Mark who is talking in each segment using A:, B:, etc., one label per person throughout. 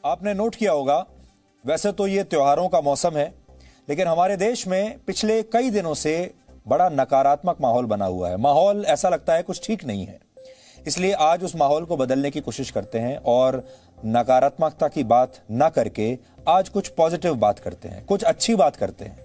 A: आपने नोट किया होगा, वैसे तो ये त्योहारों का मौसम है, लेकिन हमारे देश में पिछले कई दिनों से बड़ा नकारात्मक माहौल बना हुआ है। माहौल ऐसा लगता है कुछ ठीक नहीं है। इसलिए आज उस माहौल को बदलने की कोशिश करते हैं और नकारात्मकता की बात ना करके आज कुछ पॉजिटिव बात करते हैं, कुछ अच्छी बात करते हैं।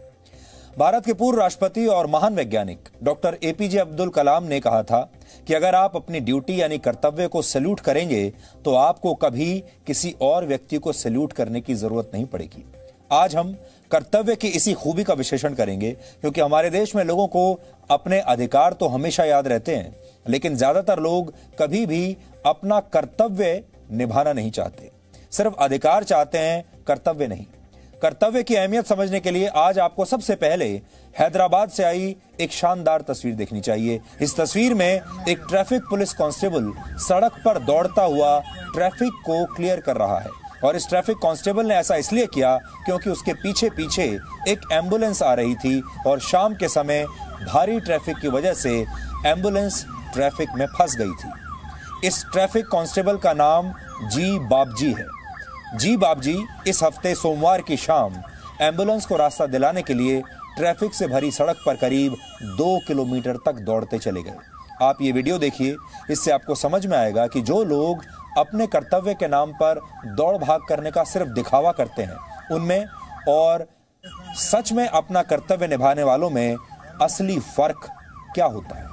A: भारत के पूर्व राष्ट्रपति और महान वैज्ञानिक डॉक्टर एपीजे अब्दुल कलाम ने कहा था कि अगर आप अपनी ड्यूटी यानी कर्तव्य को सैल्यूट करेंगे तो आपको कभी किसी और व्यक्ति को सैल्यूट करने की जरूरत नहीं पड़ेगी। आज हम कर्तव्य की इसी खूबी का विश्लेषण करेंगे, क्योंकि हमारे देश में लोगों को अपने अधिकार तो हमेशा याद रहते हैं, लेकिन ज्यादातर लोग कभी भी अपना कर्तव्य निभाना नहीं चाहते। सिर्फ अधिकार चाहते हैं, कर्तव्य नहीं। कर्तव्य की अहमियत समझने के लिए आज आपको सबसे पहले हैदराबाद से आई एक शानदार तस्वीर देखनी चाहिए। इस तस्वीर में एक ट्रैफिक पुलिस कांस्टेबल सड़क पर दौड़ता हुआ ट्रैफिक को क्लियर कर रहा है, और इस ट्रैफिक कांस्टेबल ने ऐसा इसलिए किया क्योंकि उसके पीछे पीछे एक एम्बुलेंस आ रही थी और शाम के समय भारी ट्रैफिक की वजह से एम्बुलेंस ट्रैफिक में फंस गई थी। इस ट्रैफिक कांस्टेबल का नाम जी बाबजी है। जी बाबजी इस हफ्ते सोमवार की शाम एम्बुलेंस को रास्ता दिलाने के लिए ट्रैफिक से भरी सड़क पर करीब 2 किलोमीटर तक दौड़ते चले गए। आप ये वीडियो देखिए, इससे आपको समझ में आएगा कि जो लोग अपने कर्तव्य के नाम पर दौड़ भाग करने का सिर्फ दिखावा करते हैं, उनमें और सच में अपना कर्तव्य निभाने वालों में असली फर्क क्या होता है।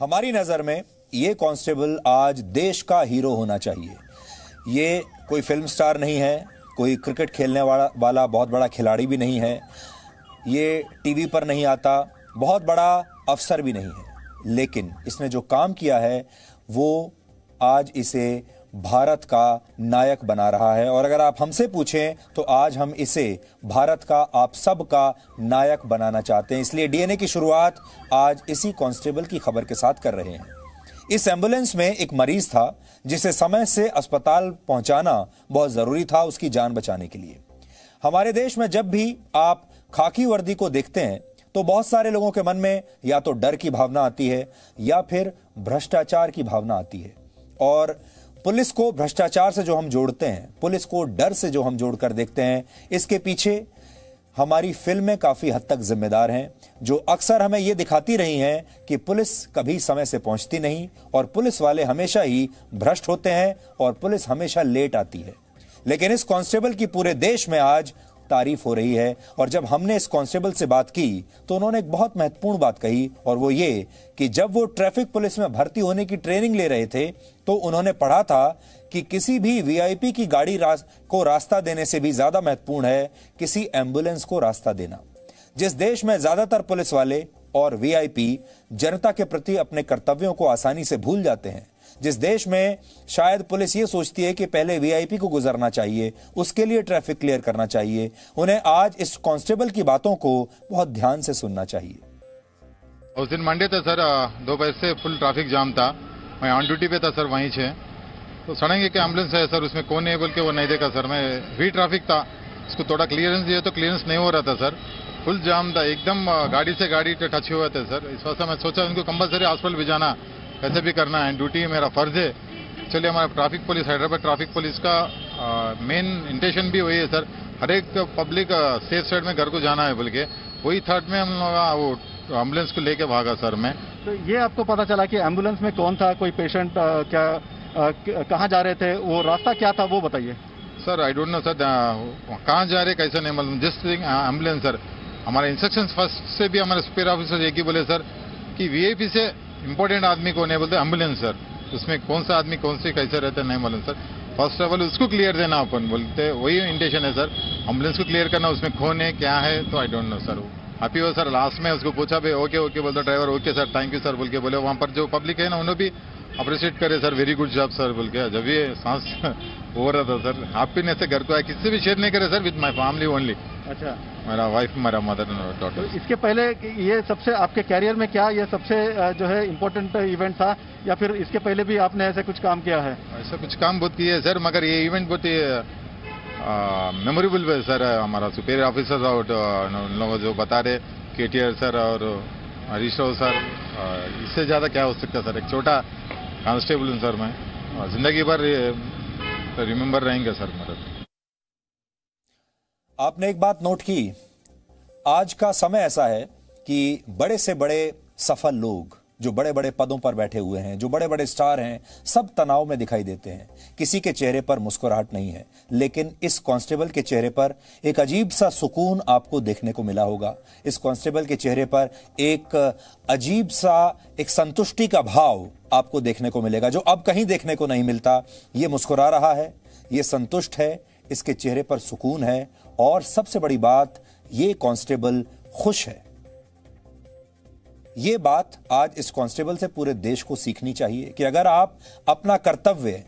A: हमारी नजर में ये कांस्टेबल आज देश का हीरो होना चाहिए। ये कोई फिल्म स्टार नहीं है, कोई क्रिकेट खेलने वाला बहुत बड़ा खिलाड़ी भी नहीं है, ये टीवी पर नहीं आता, बहुत बड़ा अफसर भी नहीं है, लेकिन इसने जो काम किया है वो आज इसे भारत का नायक बना रहा है। और अगर आप हमसे पूछें तो आज हम इसे भारत का, आप सब का नायक बनाना चाहते हैं। इसलिए डीएनए की शुरुआत आज इसी कांस्टेबल की खबर के साथ कर रहे हैं। इस एम्बुलेंस में एक मरीज था जिसे समय से अस्पताल पहुंचाना बहुत जरूरी था उसकी जान बचाने के लिए। हमारे देश में जब भी आप खाकी वर्दी को देखते हैं तो बहुत सारे लोगों के मन में या तो डर की भावना आती है या फिर भ्रष्टाचार की भावना आती है। और पुलिस को भ्रष्टाचार से जो हम जोड़ते हैं, पुलिस को डर से जो हम जोड़कर देखते हैं, इसके पीछे हमारी फिल्में काफी हद तक जिम्मेदार हैं, जो अक्सर हमें यह दिखाती रही हैं कि पुलिस कभी समय से पहुंचती नहीं और पुलिस वाले हमेशा ही भ्रष्ट होते हैं और पुलिस हमेशा लेट आती है। लेकिन इस कांस्टेबल की पूरे देश में आज तारीफ हो रही है। और जब हमने इस कांस्टेबल से बात की तो उन्होंने एक बहुत महत्वपूर्ण बात कही, और वो ये कि जब वो ट्रैफिक पुलिस में भर्ती होने की ट्रेनिंग ले रहे थे तो उन्होंने पढ़ा था कि किसी भी वीआईपी की गाड़ी को रास्ता देने से भी ज्यादा महत्वपूर्ण है किसी एम्बुलेंस को रास्ता देना। जिस देश में ज्यादातर पुलिस वाले और वीआईपी जनता के प्रति अपने कर्तव्यों को आसानी से भूल जाते हैं, जिस देश में शायद पुलिस ये सोचती है कि पहले वीआईपी को गुजरना चाहिए, उसके लिए ट्रैफिक क्लियर करना चाहिए, उन्हें आज इस कांस्टेबल की बातों को बहुत ध्यान से सुनना चाहिए।
B: उस दिन मंडे था सर, 2 बजे से फुल ट्रैफिक जाम था, मैं ऑन ड्यूटी पे था सर वहीं से। तो सड़ेंगे कि एम्बुलेंस है सर, उसमें कौन है बोल के वो नहीं देखा सर। मैं भी ट्रैफिक था, उसको थोड़ा क्लियरेंस दिया तो क्लियरेंस नहीं हो रहा था सर, फुल जाम था एकदम, गाड़ी से गाड़ी टच हुए थे सर। इस वजह से मैं सोचा उनको कंपलसरी हॉस्पिटल भी जाना, कैसे भी करना है, ड्यूटी मेरा फर्ज है। चलिए हमारा traffic police, Hyderabad traffic police का मेन इंटेंशन भी वही है सर, हर एक पब्लिक सेफ साइड में घर को जाना है बोल के, वही थर्ड में हम लोग वो एम्बुलेंस को लेके भागा सर। मैं
C: तो ये आपको पता चला कि एम्बुलेंस में कौन था, कोई पेशेंट क्या कहाँ जा रहे थे, वो रास्ता क्या था वो बताइए
B: sir. I don't know sir, कहाँ जा रहे कैसे नहीं मालूम। जिस एम्बुलेंस सर, हमारे इंस्ट्रक्शन फर्स्ट से भी हमारे सुपीरियर ऑफिसर एक ही बोले सर कि वीआईपी से इंपॉर्टेंट आदमी को नहीं बोलते एम्बुलेंस सर, उसमें कौन सा आदमी कौन से कैसे रहते नहीं मालूम सर। फर्स्ट ट्रैवल उसको क्लियर देना अपन बोलते, वही इंटेंशन है सर, एम्बुलेंस को क्लियर करना, उसमें कौन है क्या है तो I don't know sir. Happy हो सर, लास्ट में उसको पूछा भी ओके ओके बोलता driver, okay sir thank you sir बोल के बोले, वहाँ पर जो पब्लिक है ना उन्होंने भी अप्रिशिएट करे sir, very good job sir बोल के। जब ये सांस हो रहा था सर, हैप्पीनेस से घर को आया, किसी भी शेयर नहीं करे sir, with my family only.
C: अच्छा,
B: मेरा वाइफ, मेरा मदर एंड डॉटर।
C: तो इसके पहले ये सबसे आपके कैरियर में क्या ये सबसे जो है इम्पोर्टेंट इवेंट था, या फिर इसके पहले भी आपने ऐसे कुछ काम किया है?
B: ऐसा कुछ काम बहुत किया है सर, मगर ये इवेंट बहुत ही मेमोरेबल है सर। हमारा सुपीरियर ऑफिसर और उन लोगों जो बता रहे केटीआर सर और हरीश राव सर, इससे ज्यादा क्या हो सकता है सर। एक छोटा कांस्टेबल हूँ सर मैं, जिंदगी भर रिमेम्बर रहेंगे सर मेरे।
A: आपने एक बात नोट की, आज का समय ऐसा है कि बड़े से बड़े सफल लोग जो बड़े बड़े पदों पर बैठे हुए हैं, जो बड़े बड़े स्टार हैं, सब तनाव में दिखाई देते हैं। किसी के चेहरे पर मुस्कुराहट नहीं है, लेकिन इस कांस्टेबल के चेहरे पर एक अजीब सा सुकून आपको देखने को मिला होगा। इस कांस्टेबल के चेहरे पर एक अजीब सा एक संतुष्टि का भाव आपको देखने को मिलेगा, जो अब कहीं देखने को नहीं मिलता। ये मुस्कुरा रहा है, ये संतुष्ट है, इसके चेहरे पर सुकून है, और सबसे बड़ी बात, ये कांस्टेबल खुश है। ये बात आज इस कांस्टेबल से पूरे देश को सीखनी चाहिए कि अगर आप अपना कर्तव्य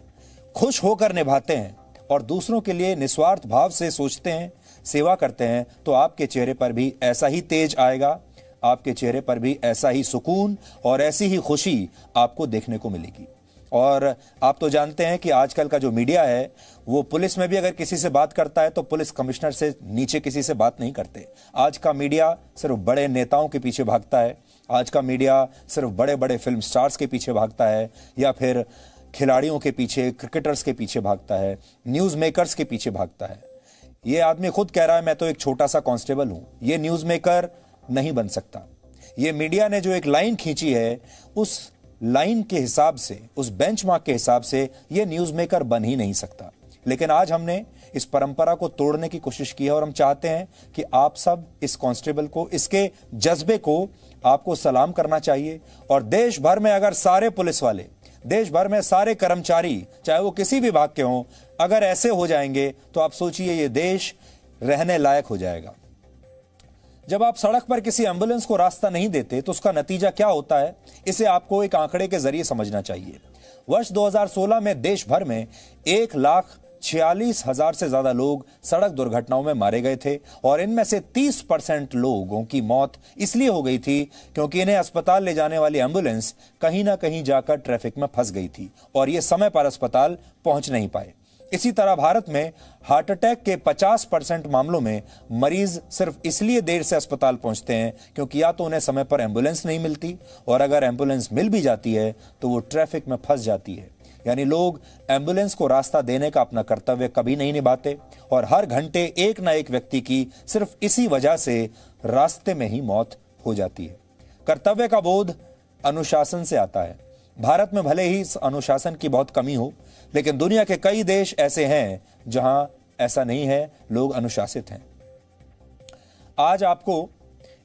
A: खुश होकर निभाते हैं और दूसरों के लिए निस्वार्थ भाव से सोचते हैं, सेवा करते हैं, तो आपके चेहरे पर भी ऐसा ही तेज आएगा, आपके चेहरे पर भी ऐसा ही सुकून और ऐसी ही खुशी आपको देखने को मिलेगी। और आप तो जानते हैं कि आजकल का जो मीडिया है, वो पुलिस में भी अगर किसी से बात करता है तो पुलिस कमिश्नर से नीचे किसी से बात नहीं करते। आज का मीडिया सिर्फ बड़े नेताओं के पीछे भागता है, आज का मीडिया सिर्फ बड़े बड़े फिल्म स्टार्स के पीछे भागता है, या फिर खिलाड़ियों के पीछे, क्रिकेटर्स के पीछे भागता है, न्यूज़ मेकर्स के पीछे भागता है। ये आदमी खुद कह रहा है मैं तो एक छोटा सा कांस्टेबल हूं, ये न्यूज़ मेकर नहीं बन सकता। ये मीडिया ने जो एक लाइन खींची है, उस लाइन के हिसाब से, उस बेंचमार्क के हिसाब से ये न्यूज़ मेकर बन ही नहीं सकता। लेकिन आज हमने इस परंपरा को तोड़ने की कोशिश की है, और हम चाहते हैं कि आप सब इस कांस्टेबल को, इसके जज्बे को आपको सलाम करना चाहिए। और देश भर में अगर सारे पुलिस वाले, देश भर में सारे कर्मचारी, चाहे वो किसी भी विभाग के हों, अगर ऐसे हो जाएंगे तो आप सोचिए ये देश रहने लायक हो जाएगा। जब आप सड़क पर किसी एम्बुलेंस को रास्ता नहीं देते तो उसका नतीजा क्या होता है, इसे आपको एक आंकड़े के जरिए समझना चाहिए। वर्ष 2016 में देश भर में 1,46,000 से ज्यादा लोग सड़क दुर्घटनाओं में मारे गए थे, और इनमें से 30% लोगों की मौत इसलिए हो गई थी क्योंकि इन्हें अस्पताल ले जाने वाली एम्बुलेंस कहीं ना कहीं जाकर ट्रैफिक में फंस गई थी और ये समय पर अस्पताल पहुंच नहीं पाए। इसी तरह भारत में हार्ट अटैक के 50% मामलों में मरीज सिर्फ इसलिए देर से अस्पताल पहुंचते हैं क्योंकि या तो उन्हें समय पर एम्बुलेंस नहीं मिलती, और अगर एम्बुलेंस मिल भी जाती है तो वो ट्रैफिक में फंस जाती है। यानी लोग एम्बुलेंस को रास्ता देने का अपना कर्तव्य कभी नहीं निभाते, और हर घंटे एक ना एक व्यक्ति की सिर्फ इसी वजह से रास्ते में ही मौत हो जाती है। कर्तव्य का बोध अनुशासन से आता है। भारत में भले ही इस अनुशासन की बहुत कमी हो, लेकिन दुनिया के कई देश ऐसे हैं जहां ऐसा नहीं है, लोग अनुशासित हैं। आज आपको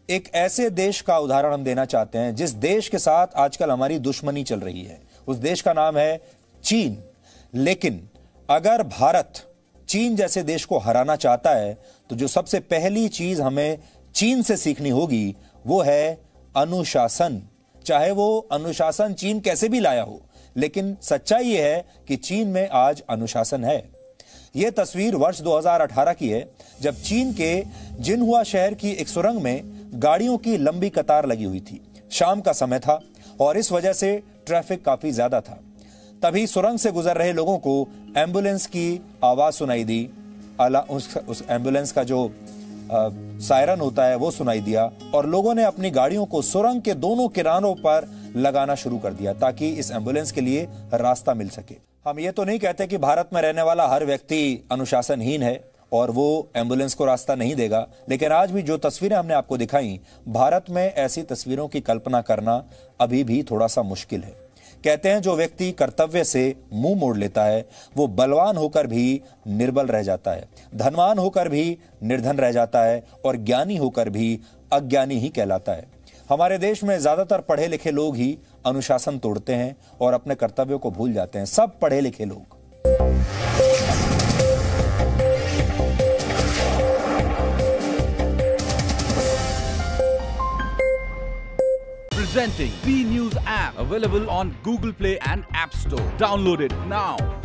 A: एक ऐसे देश का उदाहरण हम देना चाहते हैं जिस देश के साथ आजकल हमारी दुश्मनी चल रही है। उस देश का नाम है चीन। लेकिन अगर भारत चीन जैसे देश को हराना चाहता है तो जो सबसे पहली चीज हमें चीन से सीखनी होगी वो है अनुशासन। चाहे वो अनुशासन चीन कैसे भी लाया हो, लेकिन सच्चाई यह है कि चीन में आज अनुशासन है। यह तस्वीर वर्ष 2018 की है, जब चीन के जिनहुआ शहर की एक सुरंग में गाड़ियों की लंबी कतार लगी हुई थी। शाम का समय था और इस वजह से ट्रैफिक काफी ज्यादा था। तभी सुरंग से गुजर रहे लोगों को एम्बुलेंस की आवाज सुनाई दी। उस एम्बुलेंस का जो सायरन होता है वो सुनाई दिया, और लोगों ने अपनी गाड़ियों को सुरंग के दोनों किनारों पर लगाना शुरू कर दिया ताकि इस एम्बुलेंस के लिए रास्ता मिल सके। हम ये तो नहीं कहते कि भारत में रहने वाला हर व्यक्ति अनुशासनहीन है और वो एम्बुलेंस को रास्ता नहीं देगा, लेकिन आज भी जो तस्वीरें हमने आपको दिखाई, भारत में ऐसी तस्वीरों की कल्पना करना अभी भी थोड़ा सा मुश्किल है। कहते हैं जो व्यक्ति कर्तव्य से मुंह मोड़ लेता है वो बलवान होकर भी निर्बल रह जाता है, धनवान होकर भी निर्धन रह जाता है, और ज्ञानी होकर भी अज्ञानी ही कहलाता है। हमारे देश में ज्यादातर पढ़े लिखे लोग ही अनुशासन तोड़ते हैं और अपने कर्तव्यों को भूल जाते हैं। सब पढ़े लिखे लोग
D: Presenting B News app, available on Google Play and App Store. Download it now.